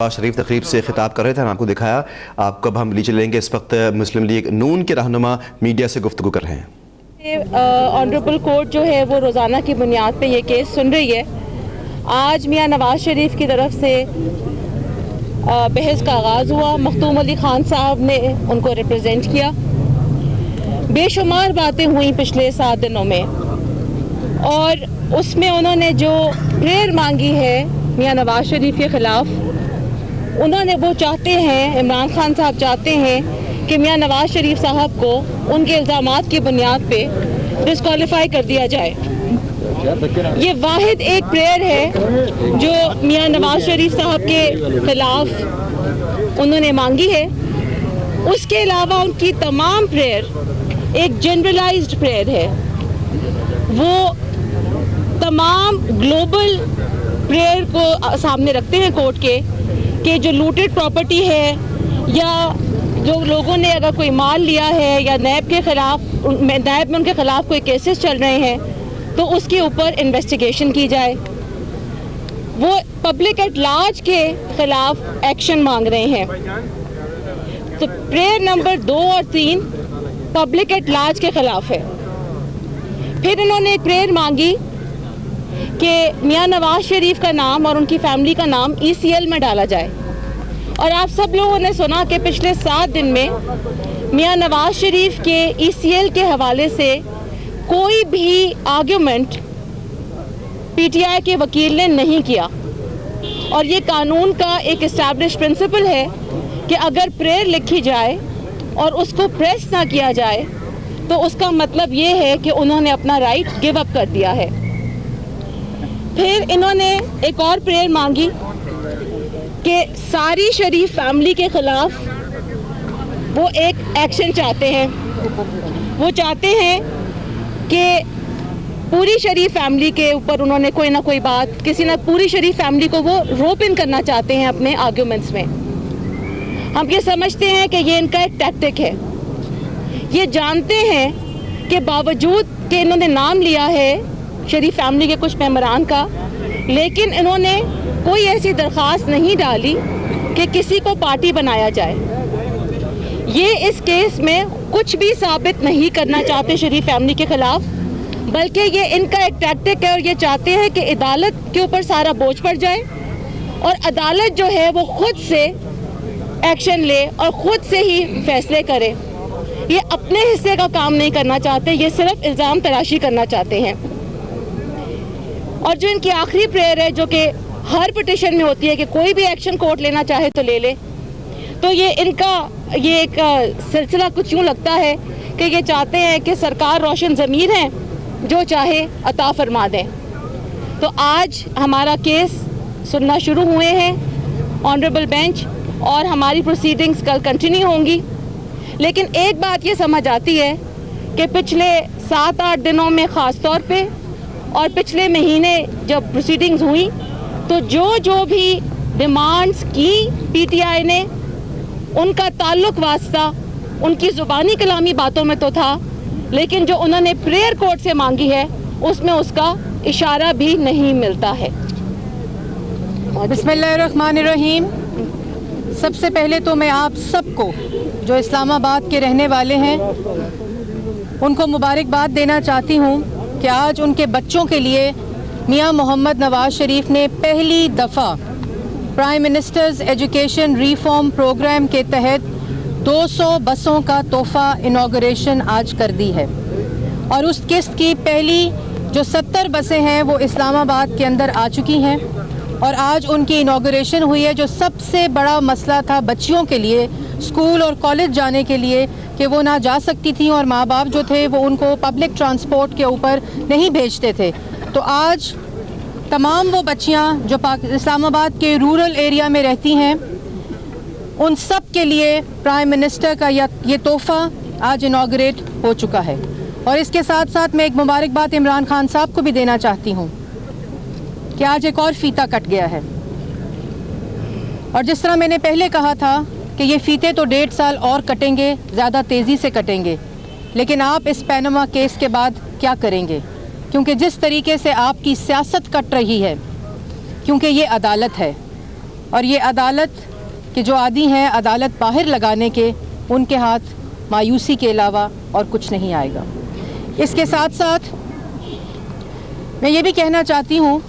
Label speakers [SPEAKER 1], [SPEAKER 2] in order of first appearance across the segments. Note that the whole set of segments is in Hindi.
[SPEAKER 1] नवाज शरीफ तकरीब से खिताब कर रहे थे, आपको दिखाया। आपको अब हम नीचे लेंगे। इस वक्त मुस्लिम लीग नून के रहनुमा मीडिया से गुफ्तगू कर रहे हैं।
[SPEAKER 2] ऑनरेबल कोर्ट जो है वो रोज़ाना की बुनियाद पे ये केस सुन रही है। आज मियां नवाज शरीफ की तरफ से बहस का आगाज़ हुआ। मखदूम अली खान साहब ने उनको रिप्रेजेंट किया। बेशुमार बातें हुई पिछले 7 दिनों में, और उसमें उन्होंने जो प्रेयर मांगी है मियां नवाज शरीफ के ख़िलाफ़, उन्होंने वो चाहते हैं, इमरान खान साहब चाहते हैं कि मियां नवाज शरीफ साहब को उनके इल्ज़ामात की बुनियाद पे डिस्क्वालीफाई कर दिया जाए। ये वाहिद एक प्रेयर है जो मियां नवाज शरीफ साहब के ख़िलाफ़ उन्होंने मांगी है। उसके अलावा उनकी तमाम प्रेयर एक जनरलाइज्ड प्रेयर है। वो तमाम ग्लोबल प्रेयर को सामने रखते हैं कोर्ट के कि जो लूटेड प्रॉपर्टी है या जो लोगों ने अगर कोई माल लिया है या नैब के ख़िलाफ़, नैब में उनके ख़िलाफ़ कोई केसेस चल रहे हैं तो उसके ऊपर इन्वेस्टिगेशन की जाए। वो पब्लिक एट लार्ज के ख़िलाफ़ एक्शन मांग रहे हैं। तो प्रेयर नंबर 2 और 3 पब्लिक एट लार्ज के ख़िलाफ़ है। फिर इन्होंने एक प्रेयर मांगी कि मियां नवाज शरीफ का नाम और उनकी फैमिली का नाम ECL में डाला जाए। और आप सब लोगों ने सुना कि पिछले 7 दिन में मियां नवाज शरीफ के ECL के हवाले से कोई भी आर्ग्यूमेंट PTI के वकील ने नहीं किया। और ये कानून का एक इस्टेब्लिश प्रिंसिपल है कि अगर प्रेयर लिखी जाए और उसको प्रेस ना किया जाए तो उसका मतलब ये है कि उन्होंने अपना राइट गिव अप कर दिया है। फिर इन्होंने एक और प्रेयर मांगी कि सारी शरीफ फैमिली के ख़िलाफ़ वो एक एक्शन चाहते हैं। वो चाहते हैं कि पूरी शरीफ फैमिली के ऊपर उन्होंने कोई ना कोई बात, पूरी शरीफ फैमिली को वो रोप इन करना चाहते हैं अपने आर्ग्यूमेंट्स में। हम ये समझते हैं कि ये इनका एक टैक्टिक है। ये जानते हैं कि बावजूद कि इन्होंने नाम लिया है शरीफ फैमिली के कुछ मेंबरान का, लेकिन इन्होंने कोई ऐसी दरख्वास्त नहीं डाली कि किसी को पार्टी बनाया जाए। ये इस केस में कुछ भी साबित नहीं करना चाहते शरीफ फैमिली के ख़िलाफ़, बल्कि ये इनका एक टैक्टिक है। और ये चाहते हैं कि अदालत के ऊपर सारा बोझ पड़ जाए और अदालत जो है वो खुद से एक्शन ले और ख़ुद से ही फैसले करे। ये अपने हिस्से का काम नहीं करना चाहते, ये सिर्फ इल्ज़ाम तराशी करना चाहते हैं। और जो इनकी आखिरी प्रेयर है, जो कि हर पिटिशन में होती है कि कोई भी एक्शन कोर्ट लेना चाहे तो ले ले, तो ये इनका ये एक सिलसिला कुछ यूँ लगता है कि ये चाहते हैं कि सरकार रोशन ज़मीर है, जो चाहे अता फरमा दें। तो आज हमारा केस सुनना शुरू हुए हैं ऑनरेबल बेंच, और हमारी प्रोसीडिंग्स कल कंटिन्यू होंगी। लेकिन एक बात ये समझ आती है कि पिछले 7-8 दिनों में ख़ास तौर पे और पिछले महीने जब प्रोसीडिंग्स हुई तो जो भी डिमांड्स की PTI ने, उनका ताल्लुक वास्ता उनकी ज़ुबानी कलामी बातों में तो था, लेकिन जो उन्होंने प्रेयर कोर्ट से मांगी है उसमें उसका इशारा भी नहीं मिलता है।
[SPEAKER 3] बिस्मिल्लाहिर्रहमानिर्रहीम। सबसे पहले तो मैं आप सबको जो इस्लामाबाद के रहने वाले हैं उनको मुबारकबाद देना चाहती हूँ कि आज उनके बच्चों के लिए मियां मोहम्मद नवाज शरीफ ने पहली दफ़ा prime ministers education reform programme के तहत 200 बसों का तोहफ़ा इनॉग्रेशन आज कर दी है। और उस किस्त की पहली जो 70 बसें हैं वो इस्लामाबाद के अंदर आ चुकी हैं और आज उनकी इनॉग्रेशन हुई है। जो सबसे बड़ा मसला था बच्चियों के लिए स्कूल और कॉलेज जाने के लिए कि वो ना जा सकती थी और माँ बाप जो थे वो उनको पब्लिक ट्रांसपोर्ट के ऊपर नहीं भेजते थे, तो आज तमाम वो बच्चियाँ जो इस्लामाबाद के रूरल एरिया में रहती हैं उन सब के लिए प्राइम मिनिस्टर का ये तोहफ़ा आज इनॉग्रेट हो चुका है। और इसके साथ साथ मैं एक मुबारकबाद इमरान खान साहब को भी देना चाहती हूँ कि आज एक और फ़ीता कट गया है। और जिस तरह मैंने पहले कहा था कि ये फ़ीते तो 1.5 साल और कटेंगे, ज़्यादा तेज़ी से कटेंगे, लेकिन आप इस पैनामा केस के बाद क्या करेंगे? क्योंकि जिस तरीके से आपकी सियासत कट रही है, क्योंकि ये अदालत है, और ये अदालत के जो आदी हैं अदालत बाहर लगाने के, उनके हाथ मायूसी के अलावा और कुछ नहीं आएगा। इसके साथ साथ मैं ये भी कहना चाहती हूँ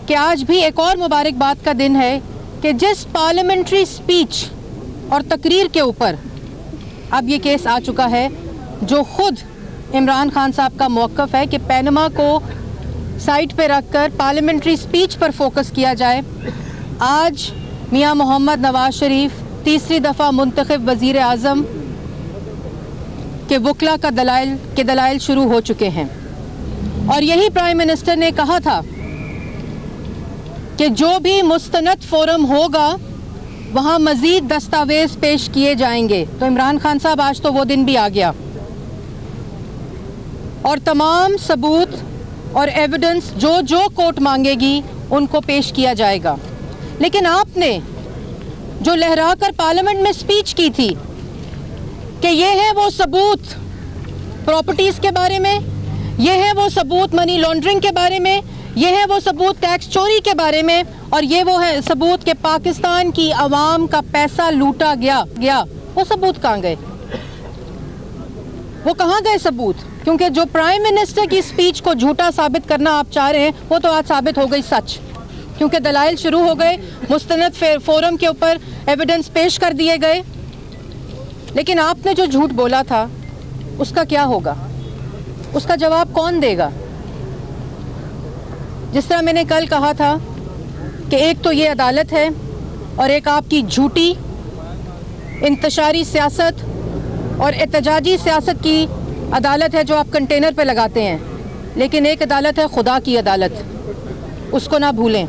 [SPEAKER 3] कि आज भी एक और मुबारकबाद का दिन है कि जिस पार्लियामेंट्री स्पीच और तकरीर के ऊपर अब ये केस आ चुका है, जो खुद इमरान खान साहब का मौक़िफ़ है कि पैनमा को साइड पे रखकर पार्लियामेंट्री स्पीच पर फोकस किया जाए, आज मियां मोहम्मद नवाज शरीफ तीसरी दफ़ा मुंतखब वज़ीर आज़म के वकला का दलाइल शुरू हो चुके हैं। और यही प्राइम मिनिस्टर ने कहा था कि जो भी मुस्तनद फोरम होगा वहाँ मज़ीद दस्तावेज़ पेश किए जाएंगे। तो इमरान खान साहब आज तो वो दिन भी आ गया और तमाम सबूत और एविडेंस जो कोर्ट मांगेगी उनको पेश किया जाएगा। लेकिन आपने जो लहराकर पार्लियामेंट में स्पीच की थी कि ये है वो सबूत प्रॉपर्टीज़ के बारे में, ये है वो सबूत मनी लॉन्ड्रिंग के बारे में, ये है वो सबूत टैक्स चोरी के बारे में, और ये वो है सबूत कि पाकिस्तान की आवाम का पैसा लूटा गया। वो सबूत कहाँ गए? वो कहाँ गए सबूत? क्योंकि जो प्राइम मिनिस्टर की स्पीच को झूठा साबित करना आप चाह रहे हैं, वो तो आज साबित हो गई सच, क्योंकि दलाइल शुरू हो गए, मुस्तनद फोरम के ऊपर एविडेंस पेश कर दिए गए। लेकिन आपने जो झूठ बोला था उसका क्या होगा? उसका जवाब कौन देगा? जिस तरह मैंने कल कहा था कि एक तो ये अदालत है और एक आपकी झूठी इंतशारी सियासत और एहतजाजी सियासत की अदालत है जो आप कंटेनर पे लगाते हैं, लेकिन एक अदालत है खुदा की अदालत, उसको ना भूलें।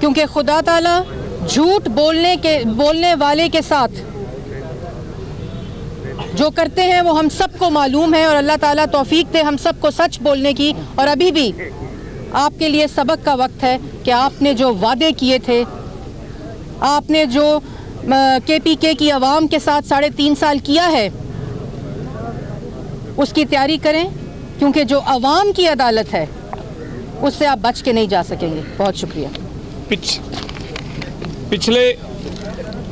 [SPEAKER 3] क्योंकि खुदा ताला झूठ बोलने वाले के साथ जो करते हैं वो हम सबको मालूम है, और अल्लाह ताला तौफीक दे हम सबको सच बोलने की। और अभी भी आपके लिए सबक का वक्त है कि आपने जो वादे किए थे, आपने जो KPK की आवाम के साथ 3.5 साल किया है, उसकी तैयारी करें, क्योंकि जो आवाम की अदालत है उससे आप बच के नहीं जा सकेंगे। बहुत शुक्रिया।
[SPEAKER 4] पिछले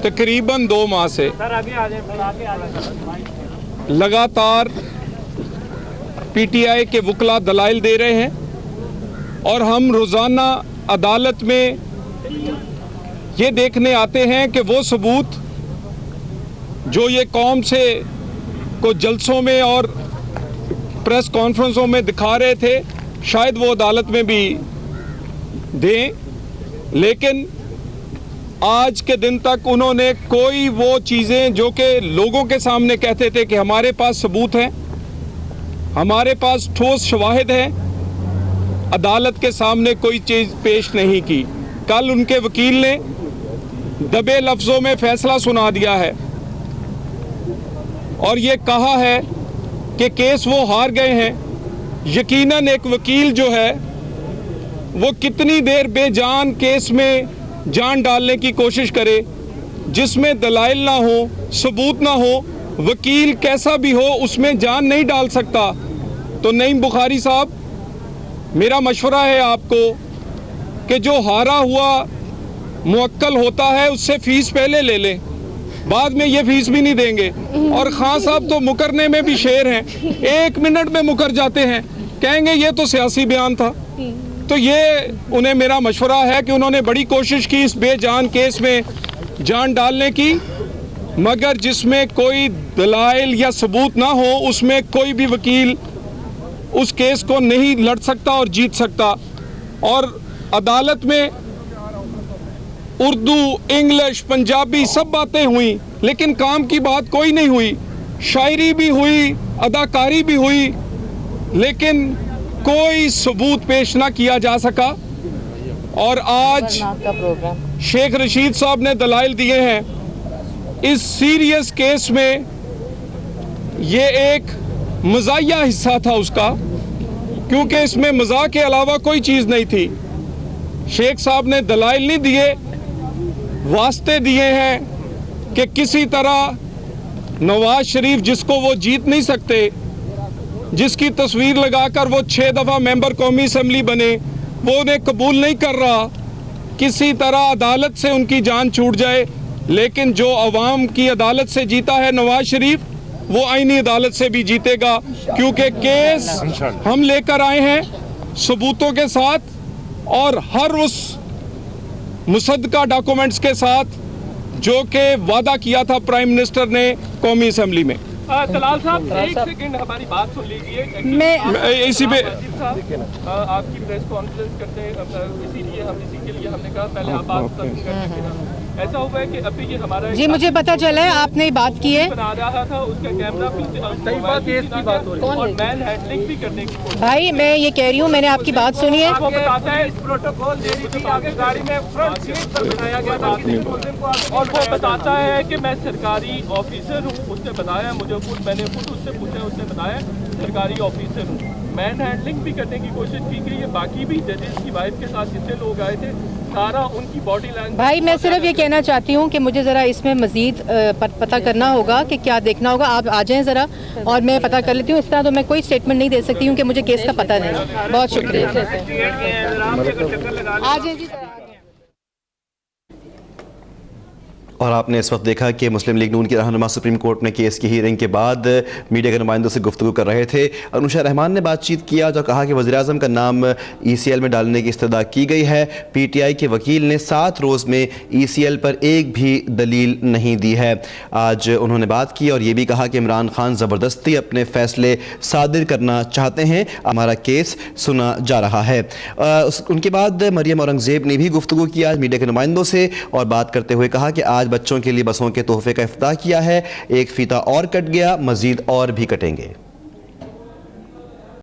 [SPEAKER 4] तकरीबन 2 माह से लगातार PTI के वकला दलाइल दे रहे हैं और हम रोज़ाना अदालत में ये देखने आते हैं कि वो सबूत जो ये कौम से को जलसों में और प्रेस कॉन्फ्रेंसों में दिखा रहे थे, शायद वो अदालत में भी दें, लेकिन आज के दिन तक उन्होंने कोई वो चीज़ें जो कि लोगों के सामने कहते थे कि हमारे पास सबूत हैं, हमारे पास ठोस शवाहिद हैं, अदालत के सामने कोई चीज़ पेश नहीं की। कल उनके वकील ने दबे लफ्ज़ों में फैसला सुना दिया है और ये कहा है कि केस वो हार गए हैं। यकीनन एक वकील जो है वो कितनी देर बेजान केस में जान डालने की कोशिश करे जिसमें दलाइल ना हो, सबूत ना हो, वकील कैसा भी हो उसमें जान नहीं डाल सकता। तो नईम बुखारी साहब, मेरा मशवरा है आपको कि जो हारा हुआ मुअक्कल होता है उससे फीस पहले ले लें, बाद में ये फीस भी नहीं देंगे। और खान साहब तो मुकरने में भी शेर हैं, 1 मिनट में मुकर जाते हैं, कहेंगे ये तो सियासी बयान था। तो ये उन्हें मेरा मशवरा है कि उन्होंने बड़ी कोशिश की इस बेजान केस में जान डालने की, मगर जिसमें कोई दलाइल या सबूत ना हो उसमें कोई भी वकील उस केस को नहीं लड़ सकता और जीत सकता। और अदालत में उर्दू, इंग्लिश, पंजाबी सब बातें हुई, लेकिन काम की बात कोई नहीं हुई। शायरी भी हुई, अदाकारी भी हुई, लेकिन कोई सबूत पेश ना किया जा सका। और आज शेख रशीद साहब ने दलाइल दिए हैं। इस सीरियस केस में ये एक मज़ाहिया हिस्सा था उसका, क्योंकि इसमें मज़ाक के अलावा कोई चीज़ नहीं थी। शेख साहब ने दलाइल नहीं दिए, वास्ते दिए हैं कि किसी तरह नवाज शरीफ, जिसको वो जीत नहीं सकते, जिसकी तस्वीर लगाकर वो 6 दफ़ा मेंबर कौमी असम्बली बने, वो उन्हें कबूल नहीं कर रहा, किसी तरह अदालत से उनकी जान छूट जाए, लेकिन जो अवाम की अदालत से जीता है नवाज शरीफ, वो आईनी अदालत से भी जीतेगा, क्योंकि केस हम लेकर आए हैं सबूतों के साथ और हर उस मुसद्दका डॉक्यूमेंट्स के साथ जो कि वादा किया था प्राइम मिनिस्टर ने कौमी असेंबली में।
[SPEAKER 5] तलाल साहब एक सेकंड हमारी बात सुन लीजिए।
[SPEAKER 3] मैं
[SPEAKER 4] इसी पे
[SPEAKER 5] आपकी प्रेस कॉन्फ्रेंस करते हैं, इसीलिए हम इसी के लिए हमने कहा पहले आप बात कर। ऐसा हुआ है कि अभी ये हमारा
[SPEAKER 3] जी मुझे पता चला है आपने बात की है।
[SPEAKER 5] बना रहा था, उसका कैमरा सही बात केस की बात हो रही है और मैन हैंडलिंग भी करने की कोशिश।
[SPEAKER 3] भाई मैं ये कह रही हूँ, मैंने आपकी बात सुनी है।
[SPEAKER 5] आपको बताता है इस प्रोटोकॉल दे रही थी आगे गाड़ी में फ्रंट सीट पर बनाया गया था और वो बताता है कि मैं सरकारी ऑफिसर हूँ। उसने बताया मुझे मैंने खुद उससे पूछा, उसने बताया सरकारी ऑफिसर हूँ। मैन हैंडलिंग भी करने की कोशिश की गई है। बाकी भी जजेस की वाइफ के साथ जितने लोग आए थे, सारा उनकी बॉडी लैंग्वेज।
[SPEAKER 3] भाई मैं सिर्फ ये कहना चाहती हूँ कि मुझे ज़रा इसमें मज़ीद पता करना होगा कि क्या देखना होगा। आप आ जाएं ज़रा और मैं पता कर लेती हूँ। इस तरह तो मैं कोई स्टेटमेंट नहीं दे सकती हूँ कि मुझे केस का पता नहीं। बहुत शुक्रिया। आ जाए जी।
[SPEAKER 1] और आपने इस वक्त देखा कि मुस्लिम लीग नून की रहनुमा सुप्रीम कोर्ट में केस की हियरिंग के बाद मीडिया के नुमाइंदों से गुफ्तगू कर रहे थे। अनुशा रहमान ने बातचीत किया तो कहा कि वज़ीर-ए-आज़म का नाम ECL में डालने की इस्तदा की गई है। PTI के वकील ने 7 रोज़ में ECL पर एक भी दलील नहीं दी है। आज उन्होंने बात की और ये भी कहा कि इमरान खान ज़बरदस्ती अपने फ़ैसले सादिर करना चाहते हैं, हमारा केस सुना जा रहा है। उनके बाद मरियम औरंगज़ेब ने भी गुफ्तगू किया मीडिया के नुमाइंदों से और बात करते हुए कहा कि आज बच्चों के लिए बसों के तोहफे का इफ्ताह किया है, एक फीता और कट गया, मजीद और भी कटेंगे।